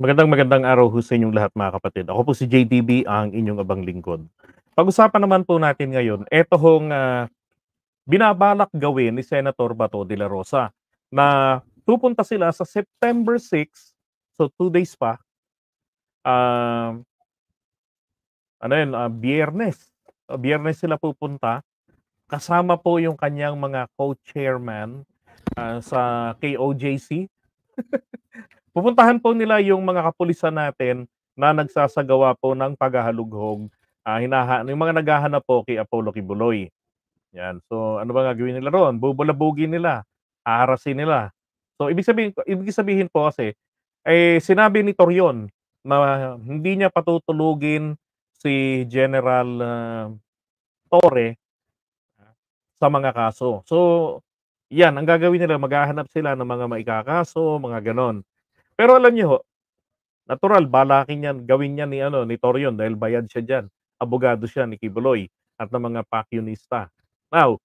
Magandang araw ho sa inyong lahat mga kapatid. Ako po si JTB, ang inyong abang lingkod. Pag-usapan naman po natin ngayon, eto hong binabalak gawin ni Senator Bato de la Rosa na pupunta sila sa September 6, so 2 days pa, ah, ano yun, Biyernes. Biyernes sila pupunta, kasama po yung kanyang mga co-chairman sa KOJC. Pupuntahan po nila yung mga kapulisan natin na nagsasagawa po ng paghahalughog, yung mga naghahanap po kay Apollo Kibuloy, 'yan. So, ano ba gagawin nila roon? Bubulabugin nila, haharasin nila. So, ibig sabihin po kasi, sinabi ni Torion na hindi niya patutulugin si General, Torre sa mga kaso. So, 'yan ang gagawin nila, maghahanap sila ng mga maikakaso, mga gano'n. Pero alam niyo ho, natural balakin yan, gawin yan ni ano, ni Torion dahil bayad siya diyan. Abogado siya ni Kibuloy at ng mga pakyunista. Now,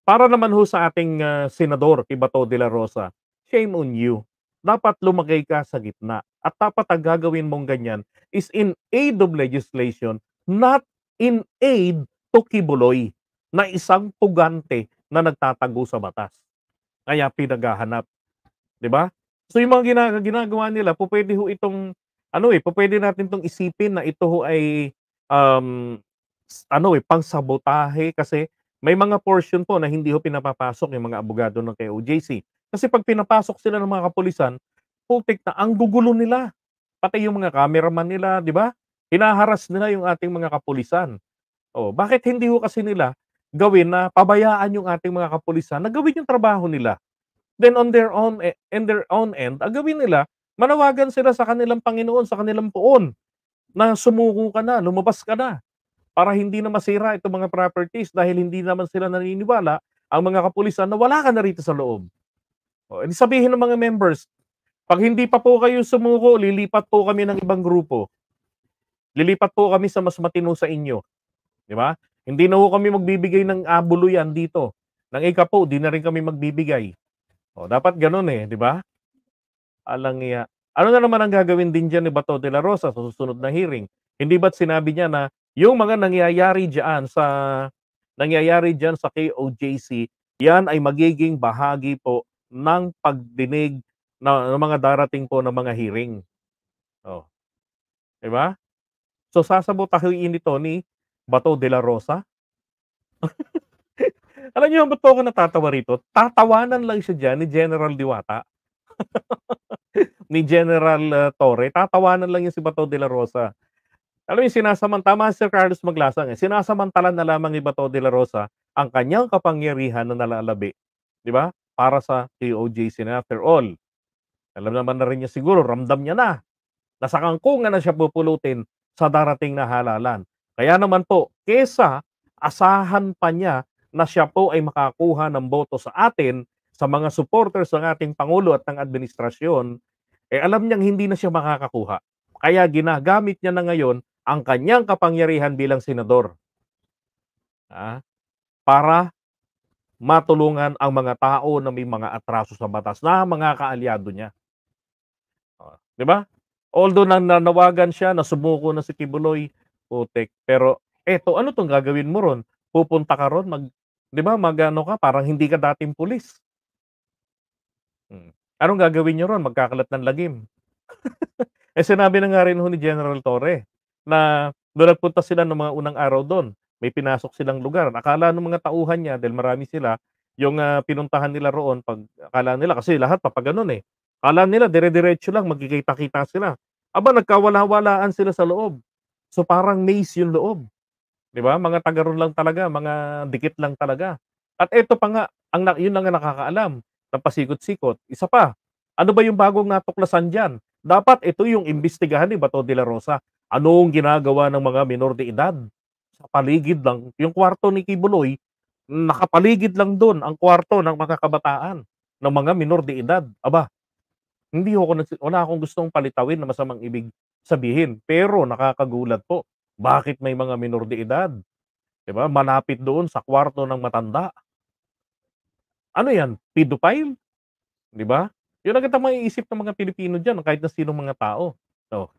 para naman ho sa ating, senador kay Bato de la Rosa, shame on you. Dapat lumagay ka sa gitna at dapat ang gagawin mong ganyan is in aid of legislation, not in aid to Kibuloy na isang pugante na nagtatago sa batas. Kaya pinaghahanap. 'Di ba? So yung mga ginagawa nila pupuwede ho itong ano, pupuwede natin 'tong isipin na ito ho ay, ano, pang-sabotahe kasi may mga portion po na hindi ho pinapapasok yung mga abogado ng KOJC. Kasi 'pag pinapasok sila ng mga kapulisan, putik na ang gugulo nila. Pati yung mga cameraman nila, 'di ba? Hinaharas nila yung ating mga kapulisan. Oh, bakit hindi ho kasi nila gawin na pabayaan yung ating mga kapulisan na gawin yung trabaho nila? Then on their own in their own end, ang gawin nila, manawagan sila sa kanilang Panginoon, sa kanilang Poon, na sumuko ka na, lumabas ka na, para hindi na masira itong mga properties dahil hindi naman sila naniniwala, ang mga kapulisan, na wala ka na rito sa loob. O, edi sabihin ng mga members, "'Pag hindi pa po kayo sumuko, lilipat po kami ng ibang grupo. Lilipat po kami sa mas matino sa inyo." 'Di ba? "Hindi na ho kami magbibigay ng abuluyan dito. Ng ika po, 'di na rin kami magbibigay." O, dapat gano'n, 'di ba? Alang iya. Ano na naman ang gagawin din diyan ni Bato de la Rosa sa susunod na hearing? Hindi ba't sinabi niya na yung mga nangyayari diyan sa KOJC, yan ay magiging bahagi po ng pagdinig ng mga darating po na mga hearing. Oh, 'di ba? So sasabotahuin ito ni Bato de la Rosa. Alam niyo ba't po ako natatawa rito? Tatawanan lang siya diyan ni General Diwata, ni General, Torre, tatawanan lang 'yan si Bato de la Rosa. Alam mo yung tama si Sir Carlos Maglasang, sinasamantala na lamang ni Bato de la Rosa ang kanyang kapangyarihan na nalalabi, 'di ba? Para sa KOJC na after all, alam naman na rin niya siguro, ramdam niya na, nasa kangkungan na siya pupulutin sa darating na halalan. Kaya naman po, kesa asahan pa niya na siya po ay makakuha ng boto sa atin, sa mga supporters ng ating pangulo at ng administrasyon, alam niyang hindi na siya makakakuha. Kaya ginagamit niya na ngayon ang kanyang kapangyarihan bilang senador, ah, para matulungan ang mga tao na may mga atraso sa batas na mga kaalyado niya, 'di ba? Although nanawagan siya na sumuko na si Kibuloy, putik, pero eto, ano 'tong gagawin mo ron? Pupunta ka ron 'di ba, mag-ano ka, parang hindi ka dating pulis. Anong gagawin niyo ron? Magkakalat ng lagim. Sinabi na nga rin ho ni General Torre na nung nagpunta sila nung mga unang araw dun, may pinasok silang lugar. Akala nung mga tauhan niya, dahil marami sila, yung, pinuntahan nila roon, akala nila kasi lahat papaganon, akala nila dire-diretso lang, magkikita-kita sila. Aba, nagkawala-walaan sila sa loob. So, parang maze yung loob, 'di ba? Mga taga roon lang talaga, mga dikit lang talaga. At eto pa nga, yun lang ang nakakaalam ng pasikot-sikot. Isa pa, ano ba yung bagong natuklasan diyan? Dapat ito yung imbestigahan ni Bato de la Rosa. Anong ginagawa ng mga menor de edad? Sa paligid lang, yung kwarto ni Kibuloy, nakapaligid lang dun ang kwarto ng mga kabataan, ng mga menor de edad. Aba, hindi ako wala akong gustong palitawin na masamang ibig sabihin, pero nakakagulat po. Bakit may mga menor de edad, 'di ba, malapit doon sa kwarto ng matanda? Ano 'yan, pedophile, 'di ba? Yun agad ang maiisip ng mga Pilipino diyan kahit na sinong mga tao. Oh,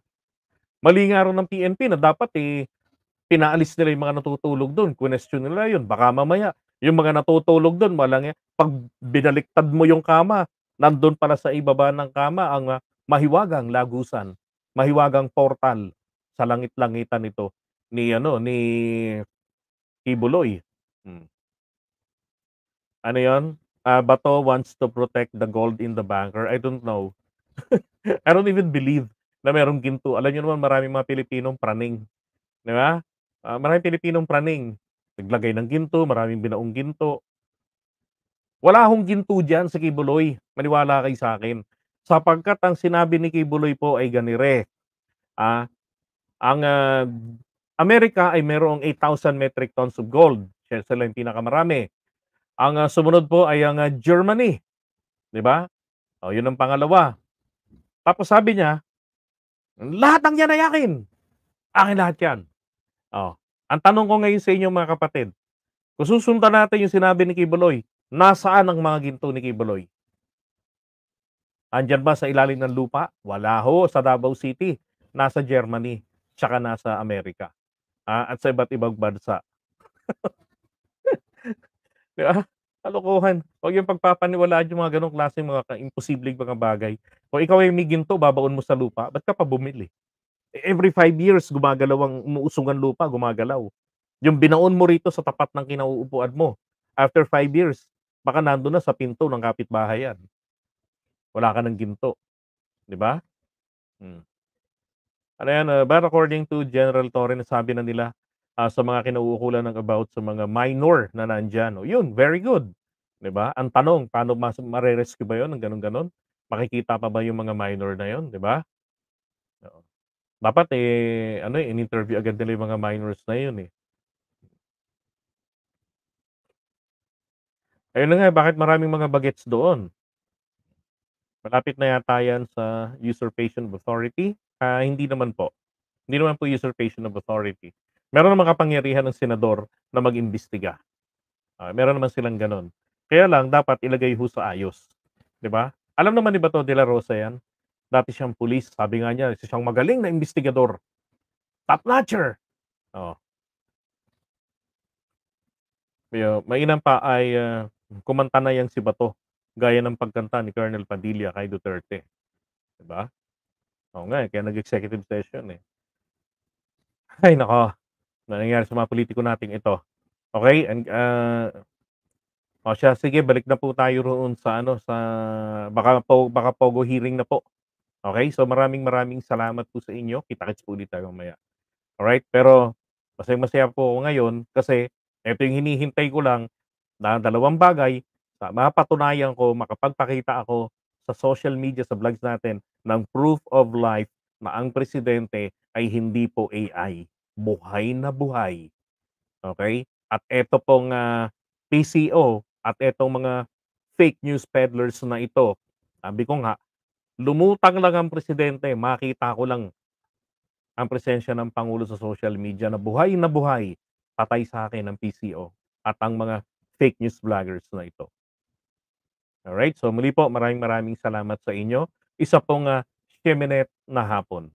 mali nga raw ng PNP na dapat, pinaalis nila yung mga natutulog dun, question nila yun. Baka mamaya yung mga natutulog dun walang 'pag binaliktad mo yung kama, nandun pala sa ibaba ng kama ang, mahiwagang lagusan, mahiwagang portal sa langit-langitan nito ni ano, ni Kibuloy. Hmm, ano yun? Bato wants to protect the gold in the bunker. I don't know. I don't even believe na merong ginto. Alam niyo naman maraming mga Pilipinong praning, 'di ba? Maraming Pilipinong praning, naglagay ng ginto, maraming binaong ginto. Wala hong ginto diyan sa Kibuloy, maniwala kayo sa'kin. Sapagkat ang sinabi ni Kibuloy po ay ganire, ah, ang, Amerika ay mayroong 8,000 metric tons of gold, sila yung pinakamarami. Ang, sumunod po ay ang, Germany, 'di ba? Oh, yun ang pangalawa. Tapos sabi niya, "Lahat ng yan ay akin, akin lahat yan." Oh, ang tanong ko ngayon sa inyo mga kapatid, kung susundan natin yung sinabi ni Kibuloy, nasaan ang mga ginto ni Kibuloy? Andiyan ba sa ilalim ng lupa? Wala ho, sa Davao City, nasa Germany, tsaka nasa Amerika, at sa iba't ibang bansa, 'di ba? Kalokohan. Huwag yung pagpapaniwalaan yung mga gano'ng klaseng mga imposibleng mga bagay. Kung ikaw ay may ginto, babaon mo sa lupa, ba't ka pa bumili? Every 5 years gumagalaw ang umuusong ang lupa, gumagalaw. Yung binaon mo rito sa tapat ng kinauupuan mo, after 5 years, baka nandun na sa pinto ng kapitbahay yan. Wala ka ng ginto, 'di ba? Hmm. Ano yan, but according to General Torre nasabi na nila, sa mga kinauukulan ng about sa mga minor na nandiyan. Oh, yun, very good, 'di ba? Ang tanong, paano mare-rescue ba yun ng gano'n-gano'n? Makikita pa ba yung mga minor na yun, 'di ba? Oo. Dapat, ano, in-interview agad nila yung mga minors na yun, eh. Ayun na nga, bakit maraming mga bagets doon? Malapit na yata yan sa usurpation of authority? Hindi naman po. Hindi naman po usurpation of authority. Meron namang kapangyarihan ng senador na mag-imbestiga. Meron naman silang gano'n. Kaya lang dapat ilagay ho sa ayos, 'di ba? Alam naman ni Bato de la Rosa 'yan. Dati siyang pulis, sabi nga niya isa siyang magaling na imbestigador, top notcher. Oo, mainam pa ay, kumanta na 'yang si Bato, gaya ng pagkanta ni Colonel Padilla kay Duterte, 'di ba? Oo nga, kaya nag-executive session, eh. Ay naku, ano nangyari sa mga pulitiko nating ito. Okey, o siya sige balik na po tayo roon sa ano, sa baka Pogo hearing na po. Okey, so maraming maraming salamat po sa inyo. Kita-kits po ulit tayo mamaya. Alright, pero masayang-masaya po ako ngayon kasi eto yung hinihintay ko lang na dalawang bagay na mapatunayan ko, makapagpakita ako sa social media, sa vlogs natin ng proof of life na ang presidente ay hindi po AI, buhay na buhay. Okey? At eto pong, PCO at etong mga fake news peddlers na ito, sabi ko nga, lumutang lang ang presidente, makita ko lang ang presensya ng pangulo sa social media na buhay, patay sa'kin ang PCO at ang mga fake news vloggers na ito. Alright, so muli po maraming maraming salamat sa inyo. Isa pong, siyemene na hapon.